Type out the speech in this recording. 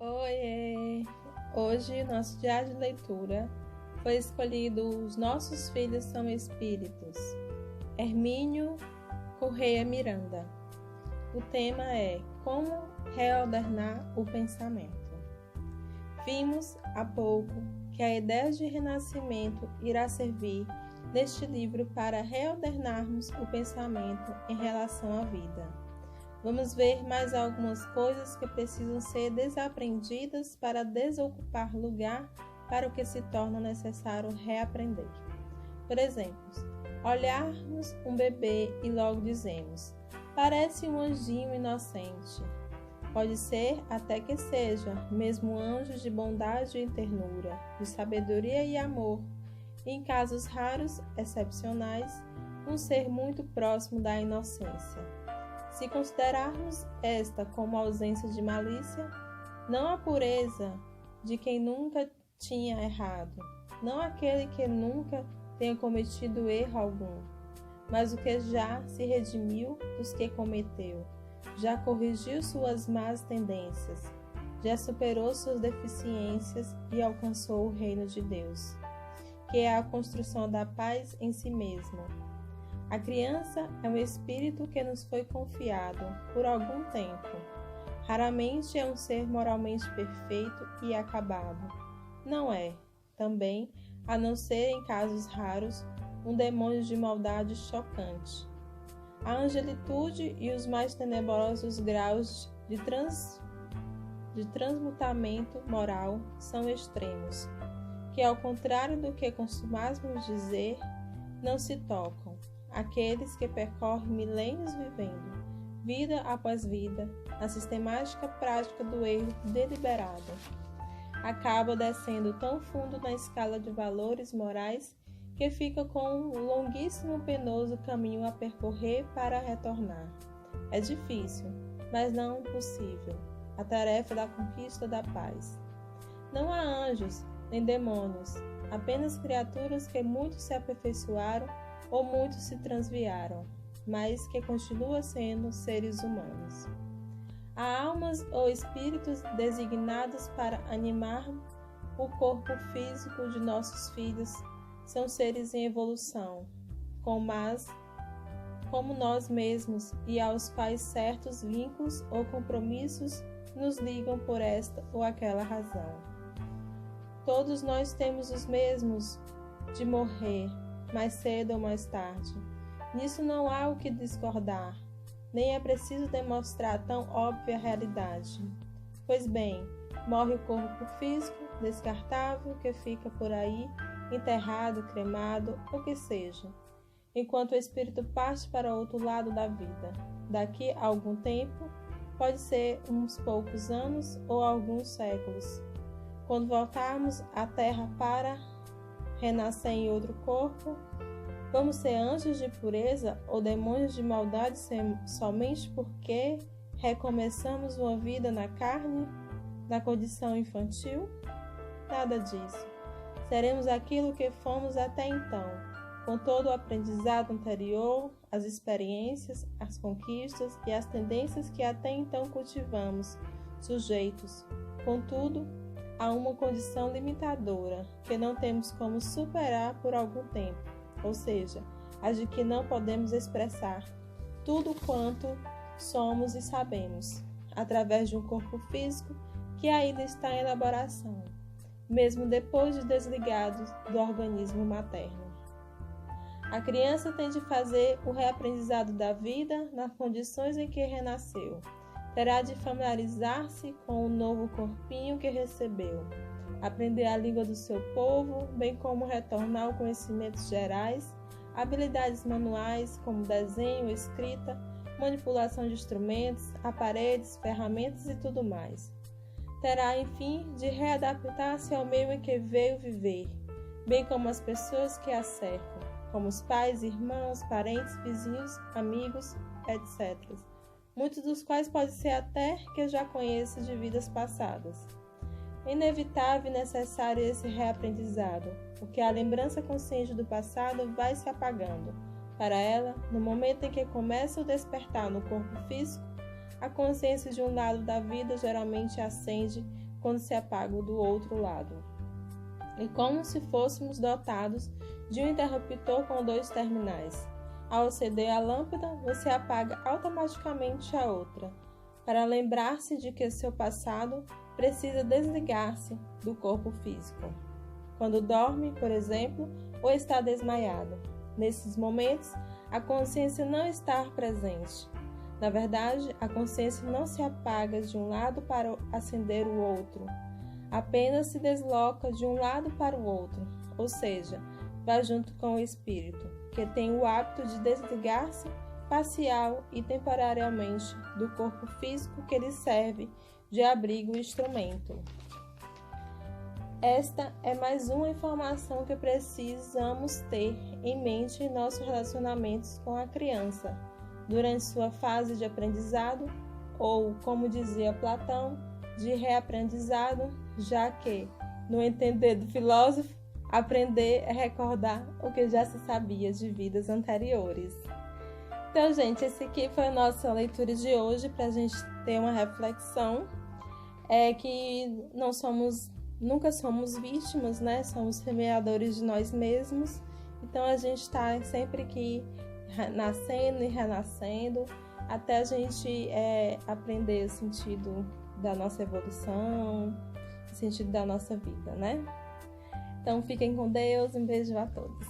Oiê! Hoje, nosso diário de leitura foi escolhido Os Nossos Filhos São Espíritos, Hermínio Correia Miranda. O tema é Como Reordenar o Pensamento. Vimos há pouco que a ideia de renascimento irá servir neste livro para reordenarmos o pensamento em relação à vida. Vamos ver mais algumas coisas que precisam ser desaprendidas para desocupar lugar para o que se torna necessário reaprender. Por exemplo, olharmos um bebê e logo dizemos: parece um anjinho inocente. Pode ser até que seja, mesmo anjo de bondade e ternura, de sabedoria e amor, e em casos raros, excepcionais, um ser muito próximo da inocência. Se considerarmos esta como ausência de malícia, não a pureza de quem nunca tinha errado, não aquele que nunca tenha cometido erro algum, mas o que já se redimiu dos que cometeu, já corrigiu suas más tendências, já superou suas deficiências e alcançou o reino de Deus, que é a construção da paz em si mesmo. A criança é um espírito que nos foi confiado por algum tempo. Raramente é um ser moralmente perfeito e acabado. Não é, também, a não ser em casos raros, um demônio de maldade chocante. A angelitude e os mais tenebrosos graus de transmutamento moral são extremos, que, ao contrário do que costumamos dizer, não se tocam. Aqueles que percorrem milênios vivendo, vida após vida, na sistemática prática do erro deliberado, acaba descendo tão fundo na escala de valores morais que fica com um longuíssimo penoso caminho a percorrer para retornar. É difícil, mas não impossível, a tarefa da conquista da paz. Não há anjos nem demônios, apenas criaturas que muito se aperfeiçoaram ou muitos se transviaram, mas que continuam sendo seres humanos. Há almas ou espíritos designados para animar o corpo físico de nossos filhos, são seres em evolução, como nós mesmos, e aos quais certos vínculos ou compromissos nos ligam por esta ou aquela razão. Todos nós temos os mesmos de morrer, mais cedo ou mais tarde. Nisso não há o que discordar, nem é preciso demonstrar tão óbvia realidade. Pois bem, morre o corpo físico, descartável, que fica por aí, enterrado, cremado, o que seja, enquanto o espírito parte para outro lado da vida. Daqui a algum tempo, pode ser uns poucos anos ou alguns séculos, quando voltarmos à Terra para renascer em outro corpo, vamos ser anjos de pureza ou demônios de maldade somente porque recomeçamos uma vida na carne, na condição infantil? Nada disso. Seremos aquilo que fomos até então, com todo o aprendizado anterior, as experiências, as conquistas e as tendências que até então cultivamos, sujeitos, contudo, há uma condição limitadora que não temos como superar por algum tempo, ou seja, a de que não podemos expressar tudo quanto somos e sabemos, através de um corpo físico que ainda está em elaboração, mesmo depois de desligados do organismo materno. A criança tem de fazer o reaprendizado da vida nas condições em que renasceu. Terá de familiarizar-se com o novo corpinho que recebeu, aprender a língua do seu povo, bem como retornar aos conhecimentos gerais, habilidades manuais como desenho, escrita, manipulação de instrumentos, aparelhos, ferramentas e tudo mais. Terá, enfim, de readaptar-se ao meio em que veio viver, bem como as pessoas que a cercam, como os pais, irmãos, parentes, vizinhos, amigos, etc., muitos dos quais pode ser até que já conheça de vidas passadas. É inevitável e necessário esse reaprendizado, porque a lembrança consciente do passado vai se apagando. Para ela, no momento em que começa o despertar no corpo físico, a consciência de um lado da vida geralmente acende quando se apaga o do outro lado. E como se fôssemos dotados de um interruptor com 2 terminais. Ao acender a lâmpada, você apaga automaticamente a outra, para lembrar-se de que seu passado precisa desligar-se do corpo físico. Quando dorme, por exemplo, ou está desmaiado. Nesses momentos, a consciência não está presente. Na verdade, a consciência não se apaga de um lado para acender o outro, apenas se desloca de um lado para o outro, ou seja, vai junto com o espírito, que tem o hábito de desligar-se parcial e temporariamente do corpo físico que lhe serve de abrigo e instrumento. Esta é mais uma informação que precisamos ter em mente em nossos relacionamentos com a criança, durante sua fase de aprendizado, ou, como dizia Platão, de reaprendizado, já que, no entender do filósofo, aprender é recordar o que já se sabia de vidas anteriores. Então, gente, esse aqui foi a nossa leitura de hoje, para a gente ter uma reflexão, que nunca somos vítimas, né? Somos semeadores de nós mesmos. Então, a gente está sempre aqui nascendo e renascendo, até a gente aprender o sentido da nossa evolução, o sentido da nossa vida, né? Então, fiquem com Deus, um beijo a todos.